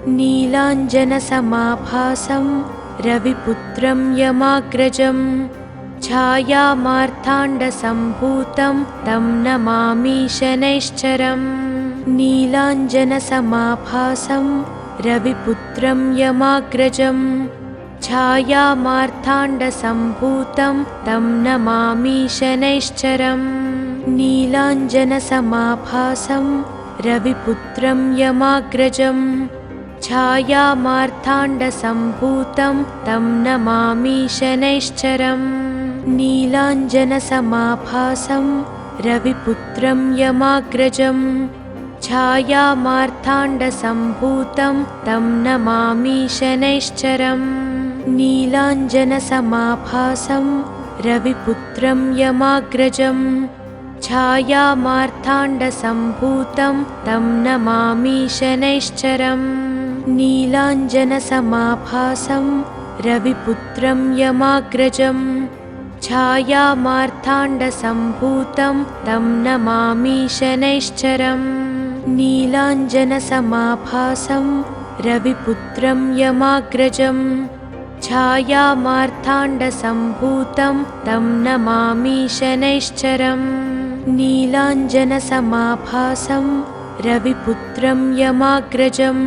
नीलाञ्जनसमाभासं रविपुत्रं यमाग्रजं छायामार्ताण्डसम्भूतं तं नमामि शनैश्चरम्। नीलाञ्जनसमाभासं रविपुत्रं यमाग्रजं छायामार्ताण्डसम्भूतं तं नमामि शनैश्चरम्। नीलाञ्जनसमाभासं रविपुत्रं यमाग्रजं छायामार्ताण्डसम्भूतं तं नमामि शनैश्चरम्। नीलाञ्जनसमाभासं रविपुत्रं यमाग्रजं छायामार्ताण्डसम्भूतं तं नमामि शनैश्चरम्। नीलाञ्जनसमाभासं रविपुत्रं यमाग्रजं छायामार्ताण्डसम्भूतं तं नमामि शनैश्चरम्। नीलाञ्जनसमाभासं रविपुत्रं यमाग्रजं छायामार्ताण्डसम्भूतं तं नमामि शनैश्चरम्। नीलाञ्जनसमाभासं रविपुत्रं यमाग्रजं छायामार्ताण्डसम्भूतं तं नमामि शनैश्चरम्। नीलाञ्जनसमाभासं रविपुत्रं यमाग्रजं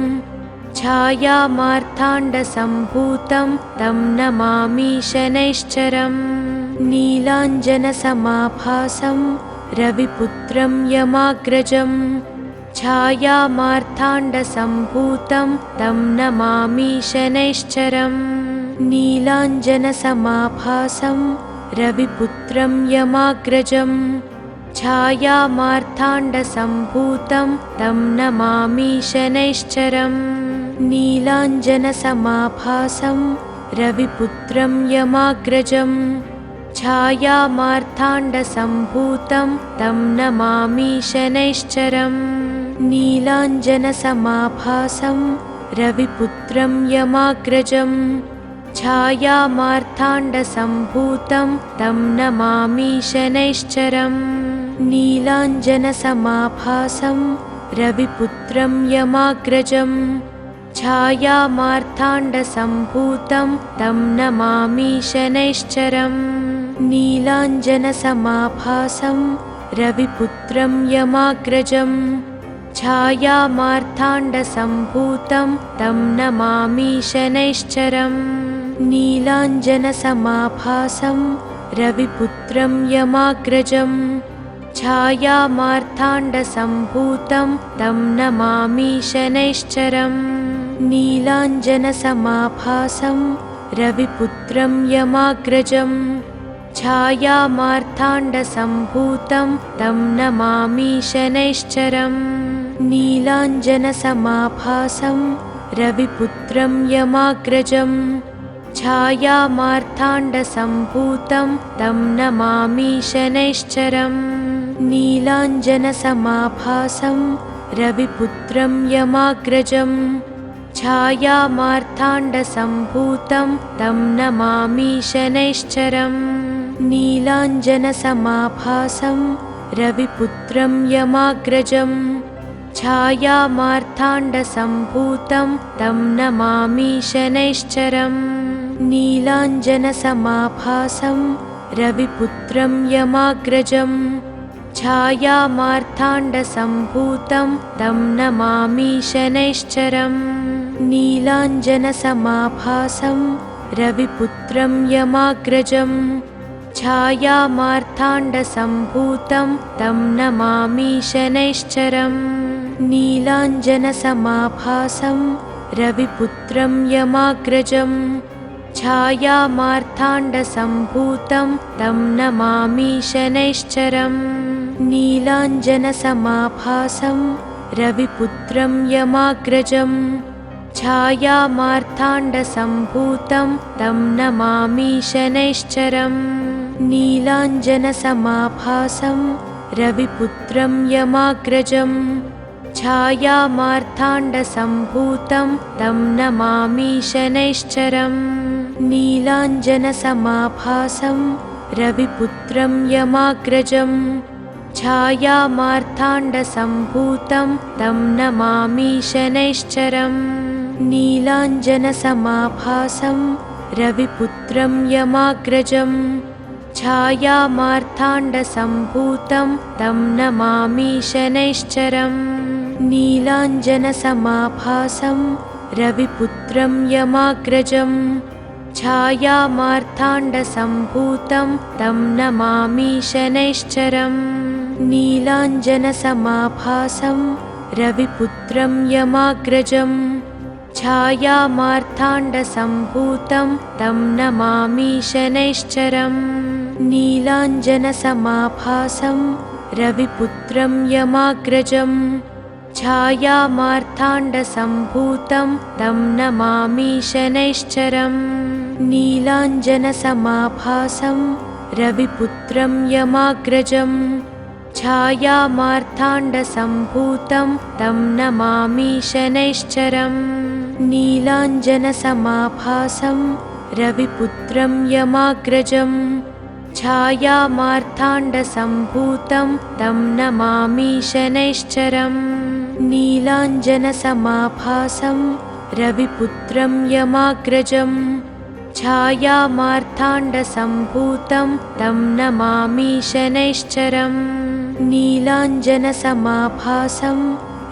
छायामार्ताण्डसम्भूतं तं नमामि शनैश्चरम्। नीलाञ्जनसमाभासं रविपुत्रं यमाग्रजं छायामार्ताण्डसम्भूतं तं नमामि शनैश्चरम्। नीलाञ्जनसमाभासं रविपुत्रं यमाग्रजं छायामार्ताण्डसम्भूतं तं नमामि शनैश्चरम्। नीलाञ्जनसमाभासं रविपुत्रं यमाग्रजं छायामार्ताण्डसम्भूतं तं नमामि शनैश्चरम्। नीलाञ्जनसमाभासं रविपुत्रं यमाग्रजं छायामार्ताण्डसम्भूतं तं नमामि शनैश्चरम्। नीलाञ्जनसमाभासं रविपुत्रं यमाग्रजं छायामार्ताण्डसम्भूतं तं नमामि शनैश्चरम्। नीलाञ्जनसमाभासं रविपुत्रं यमाग्रजं छायामार्ताण्डसम्भूतं तं नमामि शनैश्चरम्। नीलाञ्जनसमाभासं रविपुत्रं यमाग्रजं छायामार्ताण्डसम्भूतं तं नमामि शनैश्चरम्। नीलाञ्जनसमाभासं रविपुत्रं यमाग्रजं छायामार्ताण्डसम्भूतं तं नमामि शनैश्चरम्। नीलाञ्जनसमाभासं रविपुत्रं यमाग्रजं छायामार्ताण्डसम्भूतं तं नमामि शनैश्चरम्। नीलाञ्जनसमाभासं रविपुत्रं यमाग्रजं छायामार्ताण्डसम्भूतं तं नमामि शनैश्चरम्। नीलाञ्जनसमाभासं रविपुत्रं यमाग्रजं छायामार्ताण्डसम्भूतं तं नमामि शनैश्चरम्। नीलाञ्जनसमाभासं रविपुत्रं यमाग्रजं छायामार्ताण्डसम्भूतं तं नमामि शनैश्चरम्। नीलाञ्जनसमाभासं रविपुत्रं यमाग्रजं छायामार्ताण्डसम्भूतं तं नमामि शनैश्चरम्। नीलाञ्जनसमाभासं रविपुत्रं यमाग्रजं छायामार्ताण्डसम्भूतं तं नमामि शनैश्चरम्। नीलाञ्जनसमाभासं रविपुत्रं यमाग्रजं छायामार्ताण्डसम्भूतं तं नमामि शनैश्चरम्। नीलाञ्जनसमाभासं रविपुत्रं यमाग्रजं छायामार्ताण्डसम्भूतं तं नमामि शनैश्चरम्। नीलाञ्जनसमाभासं रविपुत्रं यमाग्रजं छायामार्ताण्डसम्भूतं तं नमामि शनैश्चरम्। नीलाञ्जनसमाभासं रविपुत्रं यमाग्रजं छायामार्ताण्डसम्भूतं तं नमामि शनैश्चरम् नीलाञ्जनसमाभासं रविपुत्रं यमाग्रजं छायामार्ताण्डसम्भूतं तं नमामि शनैश्चरम् नीलाञ्जनसमाभासं रविपुत्रं यमाग्रजं छायामार्ताण्डसम्भूतं तं नमामि शनैश्चरम् नीलाञ्जनसमाभासं रविपुत्रं यमाग्रजं छायामार्ताण्डसम्भूतं तं नमामि शनैश्चरम् नीलाञ्जनसमाभासं रविपुत्रं यमाग्रजं छायामार्ताण्डसम्भूतं तं नमामि शनैश्चरम् नीलाञ्जनसमाभासं रविपुत्रं यमाग्रजं छायामार्ताण्डसम्भूतं तं नमामि शनैश्चरम् नीलाञ्जनसमाभासं रविपुत्रं यमाग्रजं छायामार्ताण्डसम्भूतं तं नमामि शनैश्चरम् नीलाञ्जनसमाभासं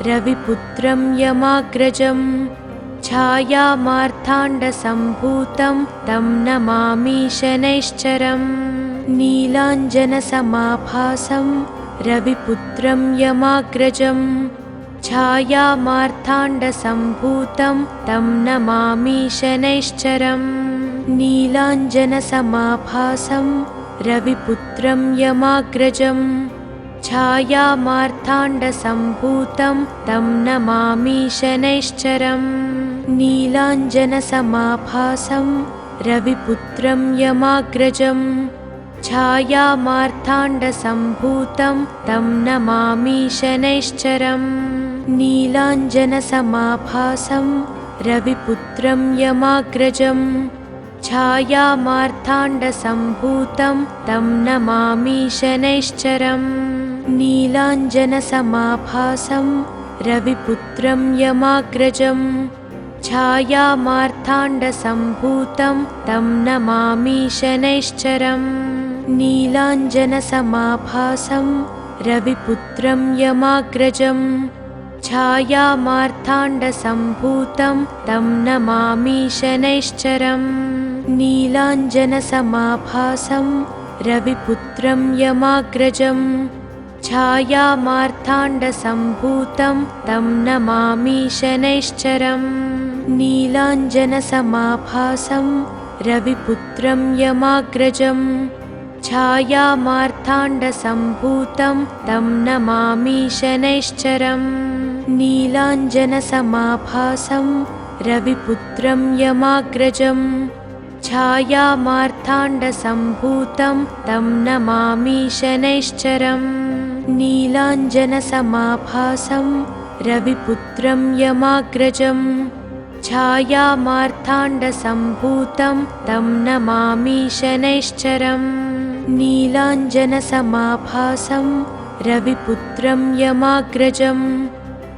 रविपुत्रं यमाग्रजं छायामार्ताण्डसम्भूतं तं नमामि शनैश्चरम् नीलाञ्जनसमाभासं रविपुत्रं यमाग्रजं छायामार्ताण्डसम्भूतं तं नमामि शनैश्चरम् नीलाञ्जनसमाभासं रविपुत्रं यमाग्रजं छायामार्ताण्डसम्भूतं तं नमामि शनैश्चरम् नीलाञ्जनसमाभासं रविपुत्रं यमाग्रजं छायामार्ताण्डसम्भूतं तं नमामि शनैश्चरम् नीलाञ्जनसमाभासं रविपुत्रं यमाग्रजं छायामार्ताण्डसम्भूतं तं नमामि शनैश्चरम् नीलाञ्जनसमाभासं रविपुत्रं यमाग्रजं छायामार्ताण्डसम्भूतं तं नमामि शनैश्चरम् नीलाञ्जनसमाभासं रविपुत्रं यमाग्रजं छायामार्ताण्डसम्भूतं तं नमामि शनैश्चरम् नीलाञ्जनसमाभासं रविपुत्रं यमाग्रजं छायामार्ताण्डसम्भूतं तं नमामि शनैश्चरम् नीलाञ्जनसमाभासं रविपुत्रं यमाग्रजं छायामार्ताण्डसम्भूतं तं नमामि शनैश्चरम् नीलाञ्जनसमाभासं रविपुत्रं यमाग्रजं छायामार्ताण्डसम्भूतं तं नमामि शनैश्चरम् नीलाञ्जनसमाभासं रविपुत्रं यमाग्रजं छायामार्ताण्डसम्भूतं तं नमामि शनैश्चरम् नीलाञ्जनसमाभासं रविपुत्रं यमाग्रजं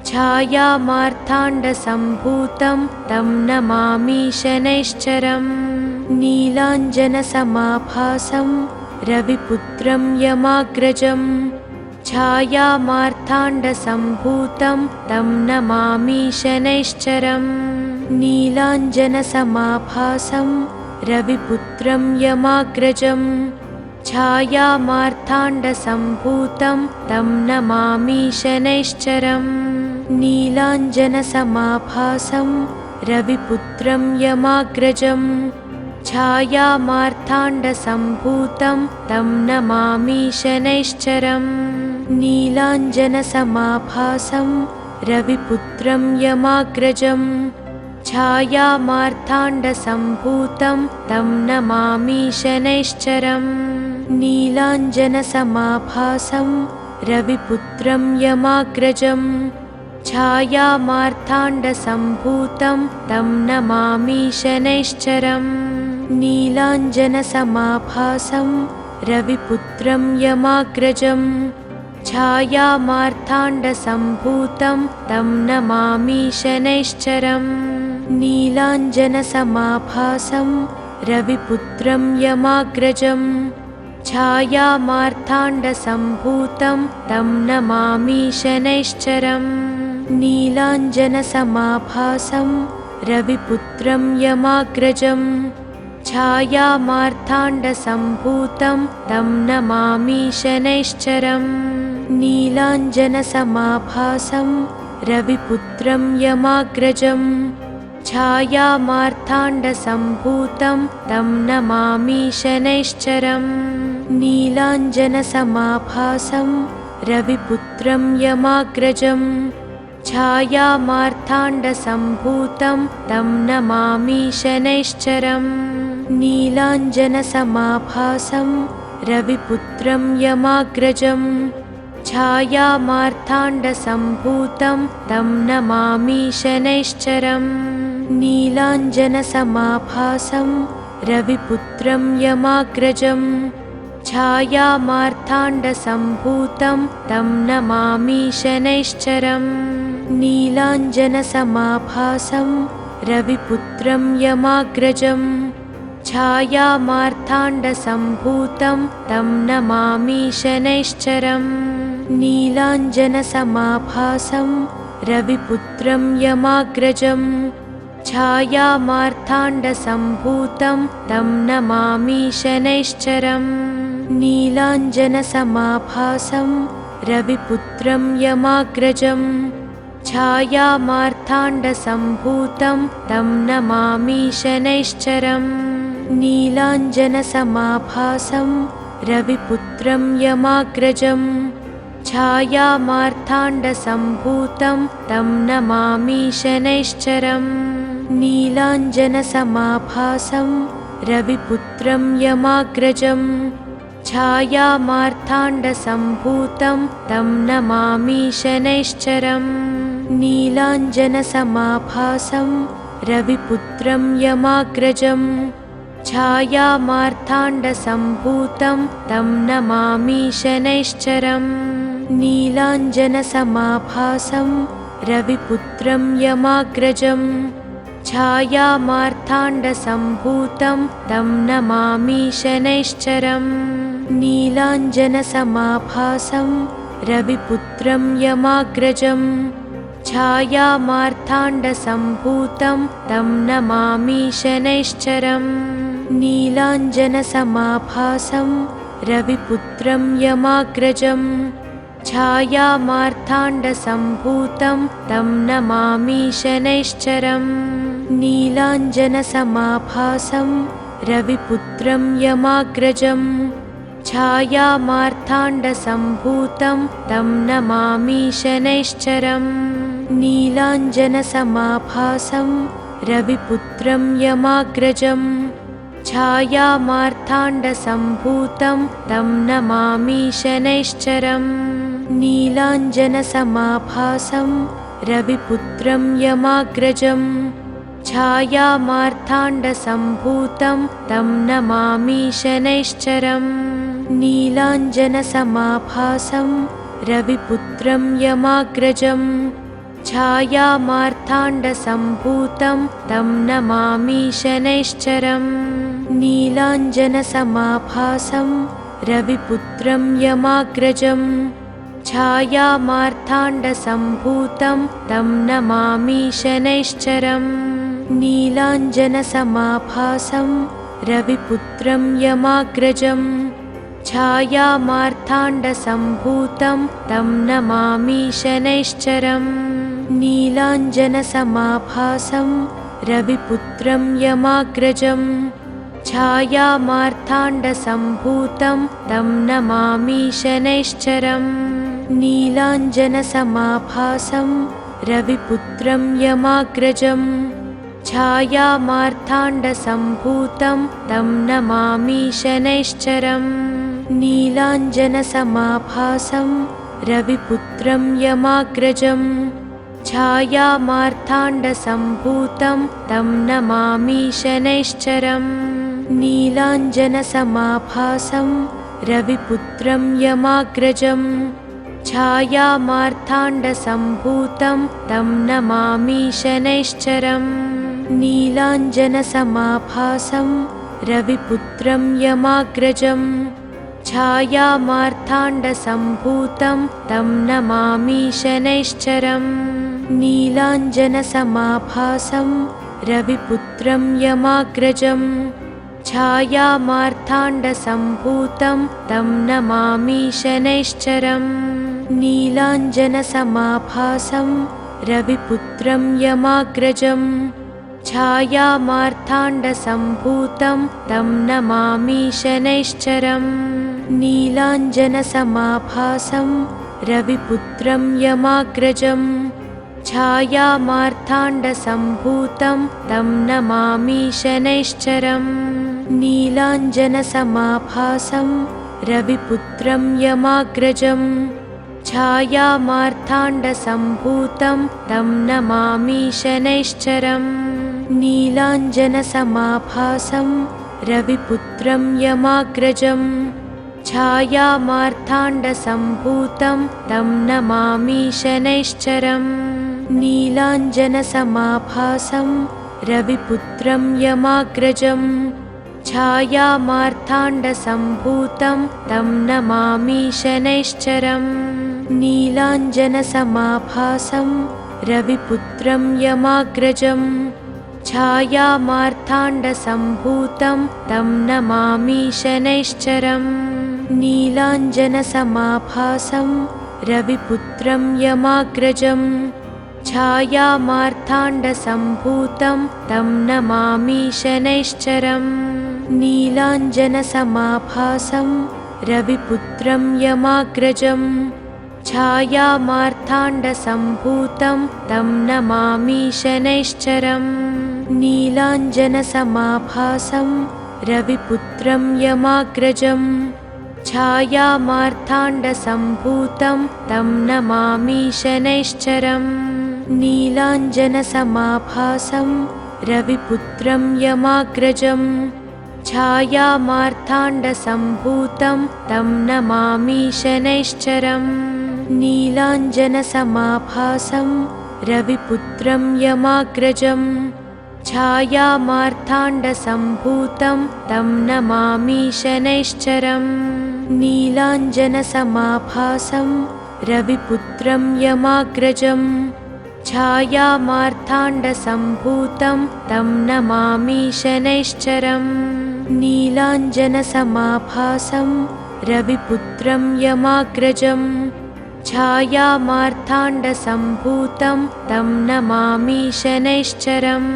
छायामार्ताण्डसम्भूतं तं नमामि शनैश्चरम् नीलाञ्जनसमाभासं रविपुत्रं यमाग्रजं छायामार्ताण्डसम्भूतं तं नमामि शनैश्चरम् नीलाञ्जनसमाभासं रविपुत्रं यमाग्रजं छायामार्ताण्डसम्भूतं तं नमामि शनैश्चरम् नीलाञ्जनसमाभासं रविपुत्रं यमाग्रजं छायामार्ताण्डसम्भूतं तं नमामि शनैश्चरम् नीलाञ्जनसमाभासं रविपुत्रं यमाग्रजं छायामार्ताण्डसम्भूतं तं नमामि शनैश्चरम् नीलाञ्जनसमाभासं रविपुत्रं यमाग्रजं छायामार्ताण्डसम्भूतं तं नमामि शनैश्चरम् नीलाञ्जनसमाभासं रविपुत्रं यमाग्रजं छायामार्ताण्डसम्भूतं तं नमामि शनैश्चरम् नीलाञ्जनसमाभासं रविपुत्रं यमाग्रजं छायामार्ताण्डसम्भूतं तं नमामि शनैश्चरम् नीलाञ्जनसमाभासं रविपुत्रं यमाग्रजं छायामार्ताण्डसम्भूतं तं नमामि शनैश्चरम् नीलाञ्जनसमाभासं रविपुत्रं यमाग्रजं छायामार्ताण्डसम्भूतं तं नमामि शनैश्चरम् नीलाञ्जनसमाभासं रविपुत्रं यमाग्रजं छायामार्ताण्डसम्भूतं तं नमामि शनैश्चरम् नीलाञ्जनसमाभासं रविपुत्रं यमाग्रजं छायामार्ताण्डसम्भूतं तं नमामि शनैश्चरम् नीलाञ्जनसमाभासं रविपुत्रं यमाग्रजं छायामार्ताण्डसम्भूतं तं नमामि शनैश्चरम् नीलाञ्जनसमाभासं रविपुत्रं यमाग्रजं छायामार्ताण्डसम्भूतं तं नमामि शनैश्चरम् नीलाञ्जनसमाभासं रविपुत्रं यमाग्रजं छायामार्ताण्डसम्भूतं तं नमामि शनैश्चरम् नीलाञ्जनसमाभासं रविपुत्रं यमाग्रजं छायामार्ताण्डसम्भूतं तं नमामि शनैश्चरम् नीलाञ्जनसमाभासं रविपुत्रं यमाग्रजं छायामार्ताण्डसम्भूतं तं नमामि शनैश्चरम् नीलाञ्जनसमाभासं रविपुत्रं यमाग्रजं छायामार्ताण्डसम्भूतं तं नमामि शनैश्चरम् नीलाञ्जनसमाभासं रविपुत्रं यमाग्रजं छायामार्ताण्डसम्भूतं तं नमामि शनैश्चरम् नीलाञ्जनसमाभासं रविपुत्रं यमाग्रजं छायामार्ताण्डसम्भूतं तं नमामि शनैश्चरम् नीलाञ्जनसमाभासं रविपुत्रं यमाग्रजं छायामार्ताण्डसम्भूतं तं नमामि शनैश्चरम् नीलाञ्जनसमाभासं रविपुत्रं यमाग्रजं छायामार्ताण्डसम्भूतं तं नमामि शनैश्चरम् नीलाञ्जनसमाभासं रविपुत्रं यमाग्रजं छायामार्ताण्डसम्भूतं तं नमामि शनैश्चरम् नीलाञ्जनसमाभासं रविपुत्रं यमाग्रजं छायामार्ताण्डसम्भूतं तं नमामि शनैश्चरम् नीलाञ्जनसमाभासं रविपुत्रं यमाग्रजं छायामार्ताण्डसम्भूतं तं नमामि शनैश्चरम् नीलाञ्जनसमाभासं रविपुत्रं यमाग्रजं छायामार्ताण्डसम्भूतं तं नमामि शनैश्चरम् नीलाञ्जनसमाभासं रविपुत्रं यमाग्रजं छायामार्ताण्डसम्भूतं तं नमामि शनैश्चरम् नीलाञ्जनसमाभासं रविपुत्रं यमाग्रजं छायामार्ताण्डसम्भूतं तं नमामि शनैश्चरम् नीलाञ्जनसमाभासं रविपुत्रं यमाग्रजं छायामार्ताण्डसम्भूतं तं नमामि शनैश्चरम् नीलाञ्जनसमाभासं रविपुत्रं यमाग्रजं छायामार्ताण्डसम्भूतं तं नमामि शनैश्चरम् नीलाञ्जनसमाभासं रविपुत्रं यमाग्रजं छायामार्ताण्डसम्भूतं तं नमामि शनैश्चरम् नीलाञ्जनसमाभासं रविपुत्रं यमाग्रजं छायामार्ताण्डसम्भूतं तं नमामि शनैश्चरम् नीलाञ्जनसमाभासं रविपुत्रं यमाग्रजं छायामार्ताण्डसम्भूतं तं नमामि शनैश्चरम् नीलाञ्जनसमाभासं रविपुत्रं यमाग्रजं छायामार्ताण्डसम्भूतं तं नमामि शनैश्चरम् नीलाञ्जनसमाभासं रविपुत्रं यमाग्रजं छायामार्ताण्डसम्भूतं तं नमामि शनैश्चरम् नीलाञ्जनसमाभासं रविपुत्रं यमाग्रजं छायामार्ताण्डसम्भूतं तं नमामि शनैश्चरम् नीलाञ्जनसमाभासं रविपुत्रं यमाग्रजं छायामार्ताण्डसम्भूतं तं नमामि शनैश्चरम् नीलाञ्जनसमाभासं रविपुत्रं यमाग्रजं छायामार्ताण्डसम्भूतं तं नमामि शनैश्चरम् नीलाञ्जनसमाभासं रविपुत्रं यमाग्रजं छायामार्ताण्डसम्भूतं तं नमामि शनैश्चरम् नीलाञ्जनसमाभासं रविपुत्रं यमाग्रजं छायामार्ताण्डसम्भूतं तं नमामि शनैश्चरम् नीलाञ्जनसमाभासं रविपुत्रं यमाग्रजं छायामार्ताण्डसम्भूतं तं नमामि शनैश्चरम् नीलाञ्जनसमाभासं रविपुत्रं यमाग्रजं छायामार्ताण्डसम्भूतं तं नमामि शनैश्चरम् नीलाञ्जनसमाभासं रविपुत्रं यमाग्रजं छायामार्ताण्डसम्भूतं तं नमामि शनैश्चरम् नीलाञ्जनसमाभासं रविपुत्रं यमाग्रजं छायामार्ताण्डसम्भूतं तं नमामि शनैश्चरम् नीलाञ्जनसमाभासं रविपुत्रं यमाग्रजं छायामार्ताण्डसम्भूतं तं नमामि शनैश्चरम् नीलाञ्जनसमाभासं रविपुत्रं यमाग्रजं छायामार्ताण्डसम्भूतं तं नमामि शनैश्चरम् नीलाञ्जनसमाभासं रविपुत्रं यमाग्रजं छायामार्ताण्डसम्भूतं तं नमामि शनैश्चरम्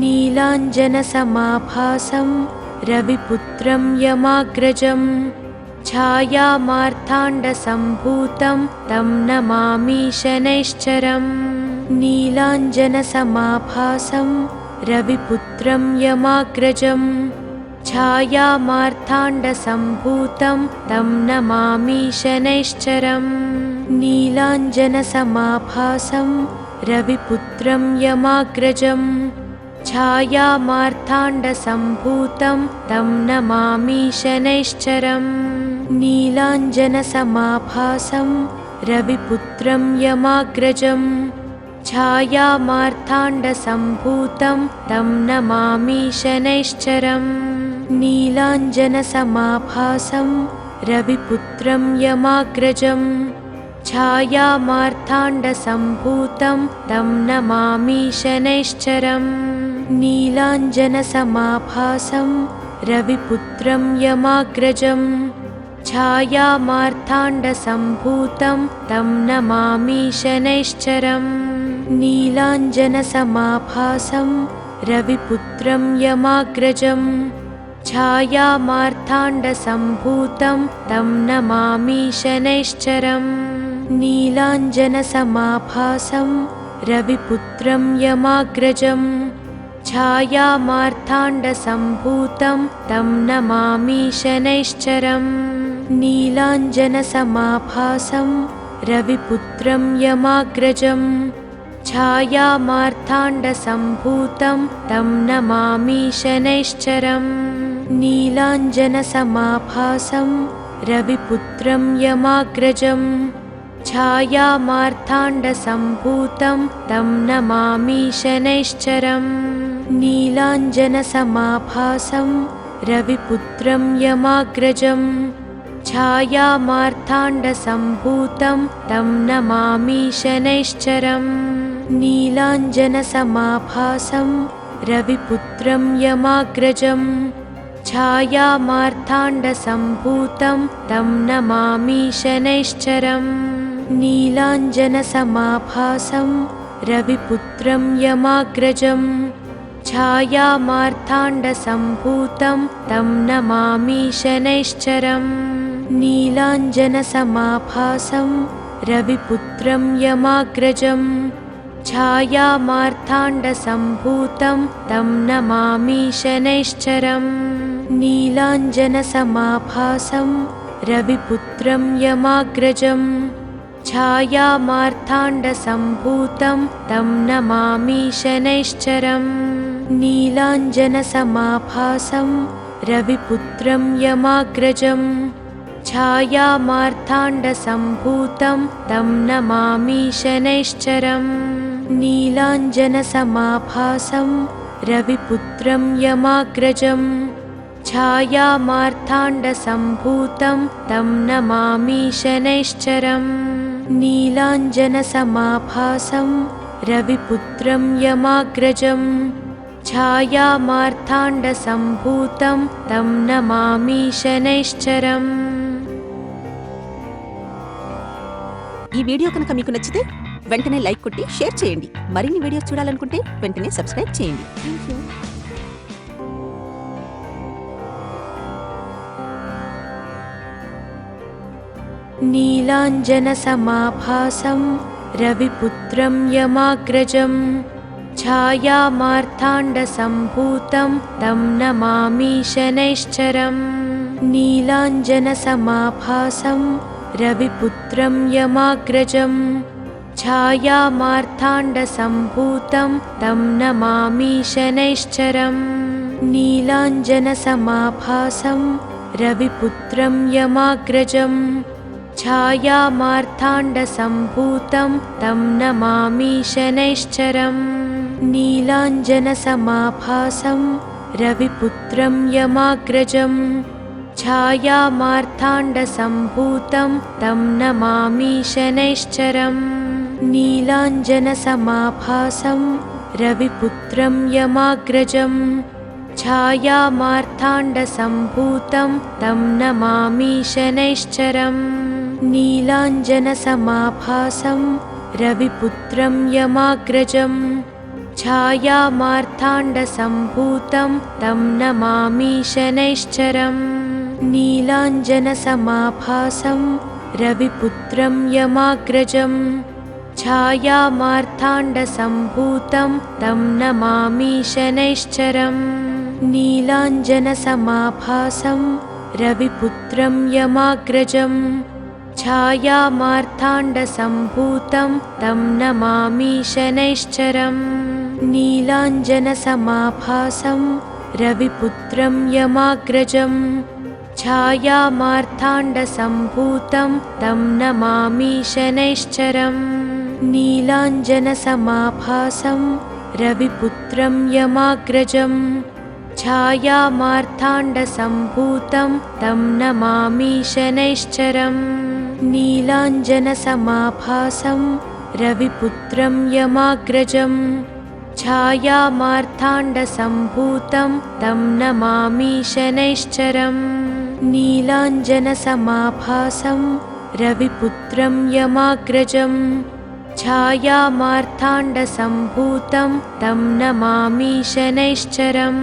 नीलाञ्जनसमाभासं रविपुत्रं यमाग्रजं छायामार्ताण्डसम्भूतं तं नमामि शनैश्चरम् नीलाञ्जनसमाभासं रविपुत्रं यमाग्रजं छायामार्ताण्डसम्भूतं तं नमामि शनैश्चरम् नीलाञ्जनसमाभासं रविपुत्रं यमाग्रजं छायामार्ताण्डसम्भूतं तं नमामि शनैश्चरम् नीलाञ्जनसमाभासं रविपुत्रं यमाग्रजं छायामार्ताण्डसम्भूतं तं नमामि शनैश्चरम् नीलाञ्जनसमाभासं रविपुत्रं यमाग्रजं छायामार्ताण्डसम्भूतं तं नमामि शनैश्चरम् नीलाञ्जनसमाभासं रविपुत्रं यमाग्रजं छायामार्ताण्डसम्भूतं तं नमामि शनैश्चरम् नीलाञ्जनसमाभासं रविपुत्रं यमाग्रजं छायामार्ताण्डसम्भूतं तं नमामि शनैश्चरम् नीलाञ्जनसमाभासं रविपुत्रं यमाग्रजं छायामार्ताण्डसम्भूतं तं नमामि शनैश्चरम् नीलाञ्जनसमाभासं रविपुत्रं यमाग्रजं छायामार्ताण्डसम्भूतं तं नमामि शनैश्चरम् नीलाञ्जनसमाभासं रविपुत्रं यमाग्रजं छायामार्ताण्डसम्भूतं तं नमामि शनैश्चरम् नीलाञ्जनसमाभासं रविपुत्रं यमाग्रजं छायामार्ताण्डसम्भूतं तं नमामि शनैश्चरम् नीलाञ्जनसमाभासं रविपुत्रं यमाग्रजं छायामार्ताण्डसम्भूतं तं नमामि शनैश्चरम् नीलाञ्जनसमाभासं रविपुत्रं यमाग्रजं छायामार्ताण्डसम्भूतं तं नमामि शनैश्चरम् नीलाञ्जनसमाभासं रविपुत्रं यमाग्रजं छायामार्ताण्डसम्भूतं तं नमामि शनैश्चरम् नीलाञ्जनसमाभासं रविपुत्रं यमाग्रजं छायामार्ताण्डसम्भूतं तं नमामि शनैश्चरम् नीलाञ्जनसमाभासं रविपुत्रं यमाग्रजं छायामार्ताण्डसम्भूतं तं नमामि शनैश्चरम् नीलाञ्जनसमाभासं रविपुत्रं यमाग्रजं छायामार्ताण्डसम्भूतं तं नमामि शनैश्चरम् नीलाञ्जनसमाभासं रविपुत्रं यमाग्रजं छायामार्ताण्डसम्भूतं तं नमामि शनैश्चरम्। ఈ వీడియో కనుక మీకు నచ్చితే వెంటనే లైక్ కొట్టి షేర్ చేయండి. మరిన్ని వీడియోస్ చూడాలనుకుంటే వెంటనే సబ్స్క్రైబ్ చేయండి. థాంక్యూ. नीलाञ्जनसमाभासं रविपुत्रं यमाग्रजं छायामार्ताण्डसम्भूतं तं नमामि शनैश्चरम् नीलाञ्जनसमाभासं रविपुत्रं यमाग्रजं छायामार्ताण्डसम्भूतं तं नमामि शनैश्चरम् नीलाञ्जनसमाभासं रविपुत्रं यमाग्रजं छायामार्ताण्डसम्भूतं तं नमामि शनैश्चरम् नीलाञ्जनसमाभासं रविपुत्रं यमाग्रजं छायामार्ताण्डसम्भूतं तं नमामि शनैश्चरम् नीलाञ्जनसमाभासं रविपुत्रं यमाग्रजं छायामार्ताण्डसम्भूतं तं नमामि शनैश्चरम् नीलाञ्जनसमाभासं रविपुत्रं यमाग्रजं छायामार्ताण्डसम्भूतं तं नमामि शनैश्चरम् नीलाञ्जनसमाभासं रविपुत्रं यमाग्रजं छायामार्ताण्डसम्भूतं तं नमामि शनैश्चरम् नीलाञ्जनसमाभासं रविपुत्रं यमाग्रजं छायामार्ताण्डसम्भूतं तं नमामि शनैश्चरम् नीलाञ्जनसमाभासं रविपुत्रं यमाग्रजं छायामार्ताण्डसम्भूतं तं नमामि शनैश्चरम् नीलाञ्जनसमाभासं रविपुत्रं यमाग्रजं छायामार्ताण्डसम्भूतं तं नमामि शनैश्चरम् नीलाञ्जनसमाभासं रविपुत्रं यमाग्रजं छायामार्ताण्डसम्भूतं तं नमामि शनैश्चरम् नीलाञ्जनसमाभासं रविपुत्रं यमाग्रजं छायामार्ताण्डसम्भूतं तं नमामि शनैश्चरम्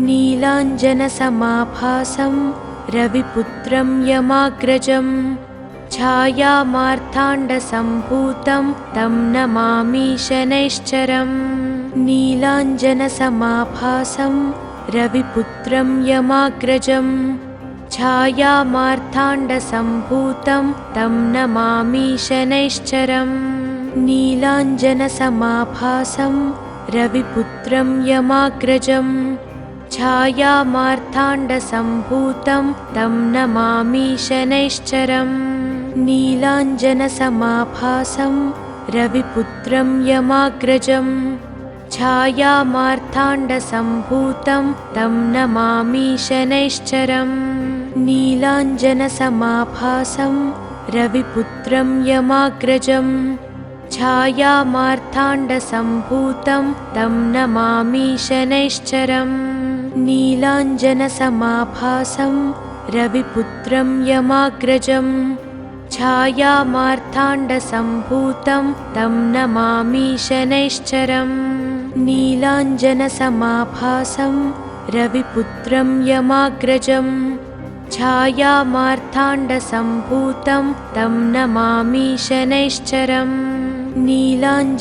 नीलाञ्जनसमाभासं रविपुत्रं यमाग्रजं छायामार्ताण्डसम्भूतं तं नमामि शनैश्चरम् नीलाञ्जनसमाभासं रविपुत्रं यमाग्रजं छायामार्ताण्डसम्भूतं तं नमामि शनैश्चरम् नीलाञ्जनसमाभासं रविपुत्रं यमाग्रजं छायामार्ताण्डसम्भूतं तं नमामि शनैश्चरम् नीलाञ्जनसमाभासं रविपुत्रं यमाग्रजं छायामार्ताण्डसम्भूतं मार्ताण्डसम्भूतं तं नमामि शनैश्चरम् नीलाञ्जनसमाभासं रविपुत्रं यमाग्रजं छायामार्ताण्डसम्भूतं तं नमामि शनैश्चरम् नीलाञ्जनसमाभासं रविपुत्रं यमाग्रजं छायामार्ताण्डसम्भूतं तं नमामि शनैश्चरम् नीलाञ्जनसमाभासं रविपुत्रं यमाग्रजं छायामार्ताण्डसम्भूतं तं नमामि शनैश्चरम् नीलाञ्जनसमाभासं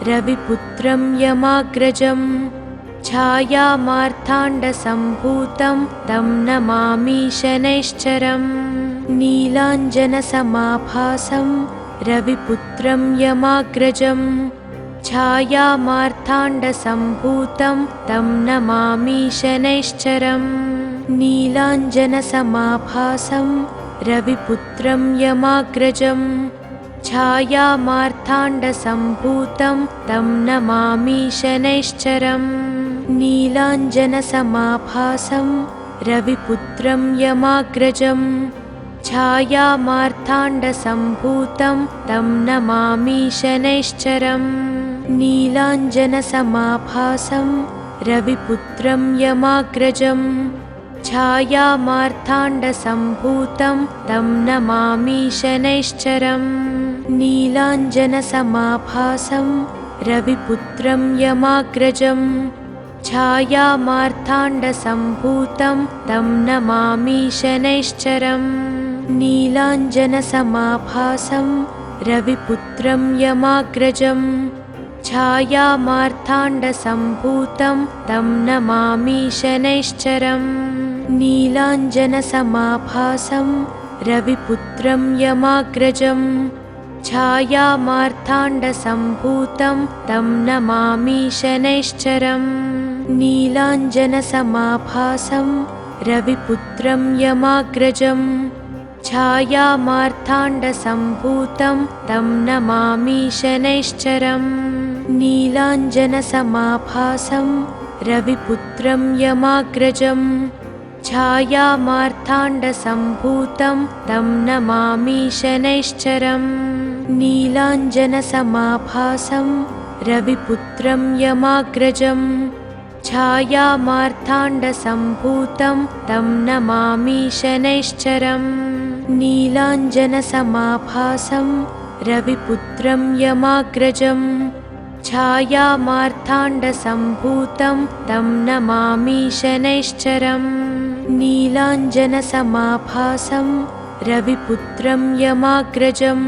रविपुत्रं यमाग्रजं छायामार्ताण्डसम्भूतं तं नमामि शनैश्चरम् नीलाञ्जनसमाभासं रविपुत्रं यमाग्रजं छायामार्ताण्डसम्भूतं तं नमामि शनैश्चरम् नीलाञ्जनसमाभासं रविपुत्रं यमाग्रजं छायामार्ताण्डसम्भूतं तं नमामि शनैश्चरम् नीलाञ्जनसमाभासं रविपुत्रं यमाग्रजं छायामार्ताण्डसम्भूतं तं नमामि शनैश्चरम् नीलाञ्जनसमाभासं रविपुत्रं यमाग्रजं छायामार्ताण्डसम्भूतं तं नमामि शनैश्चरम् नीलाञ्जनसमाभासं रविपुत्रं यमाग्रजं छायामार्ताण्डसम्भूतं तं नमामि शनैश्चरम् नीलाञ्जनसमाभासं रविपुत्रं यमाग्रजं छायामार्ताण्डसम्भूतं तं नमामि शनैश्चरम् नीलाञ्जनसमाभासं रविपुत्रं यमाग्रजं छायामार्ताण्डसम्भूतं तं नमामि शनैश्चरम् नीलाञ्जनसमाभासं रविपुत्रं यमाग्रजं छायामार्ताण्डसम्भूतं तं नमामि शनैश्चरम् नीलाञ्जनसमाभासं रविपुत्रं यमाग्रजं छायामार्ताण्डसम्भूतं तं नमामि शनैश्चरम् नीलाञ्जनसमाभासं रविपुत्रं यमाग्रजं छायामार्ताण्डसम्भूतं तं नमामि शनैश्चरम् नीलाञ्जनसमाभासं रविपुत्रं यमाग्रजं छायामार्ताण्डसम्भूतं तं नमामि शनैश्चरम् नीलाञ्जनसमाभासं रविपुत्रं यमाग्रजं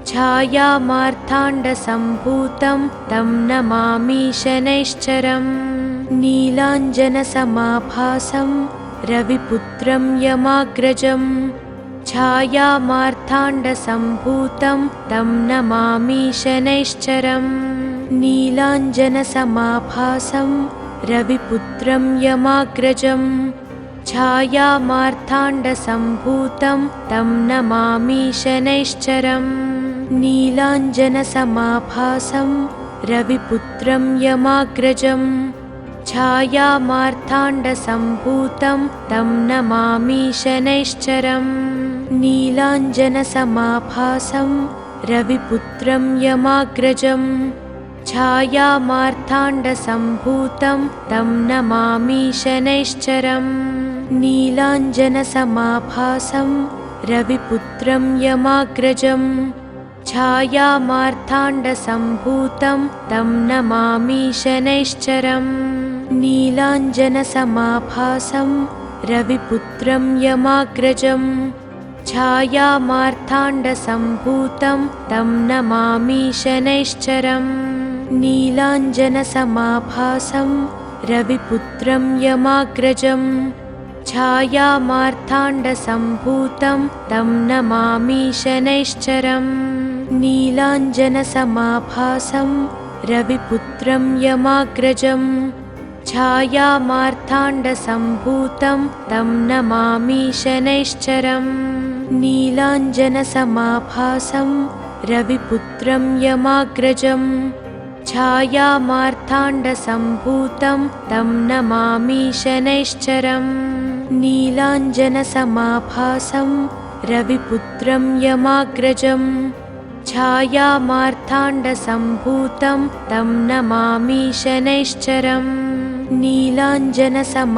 छायामार्ताण्डसम्भूतं तं नमामि शनैश्चरम् नीलाञ्जनसमाभासं रविपुत्रं यमाग्रजं छायामार्ताण्डसम्भूतं तं नमामि शनैश्चरम् नीलाञ्जनसमाभासं रविपुत्रं यमाग्रजं छायामार्ताण्डसम्भूतं तं नमामि शनैश्चरम् नीलाञ्जनसमाभासं रविपुत्रं यमाग्रजं छायामार्ताण्डसम्भूतं तं नमामि शनैश्चरम् नीलाञ्जनसमाभासं रविपुत्रं यमाग्रजं छायामार्ताण्डसम्भूतं तं नमामि शनैश्चरम् नीलाञ्जनसमाभासं रविपुत्रं यमाग्रजं छायामार्ताण्डसम्भूतं तं नमामि शनैश्चरम् नीलाञ्जनसमाभासं रविपुत्रं यमाग्रजं छायामार्ताण्डसम्भूतं तं नमामि शनैश्चरम् नीलाञ्जनसमाभासं रविपुत्रं यमाग्रजं छायामार्ताण्डसम्भूतं तं नमामि शनैश्चरम् नीलाञ्जनसमाभासं रविपुत्रं यमाग्रजं छायामार्ताण्डसम्भूतं तं नमामि शनैश्चरम् नीलाञ्जनसमाभासं रविपुत्रं यमाग्रजं छायामार्ताण्डसम्भूतं तं नमामि शनैश्चरम् नीलाञ्जनसमाभासं रविपुत्रं यमाग्रजम् छायामार्ताण्डसम्भूतं तं नमामि शनैश्चरम् नीलाञ्जनसमाभासं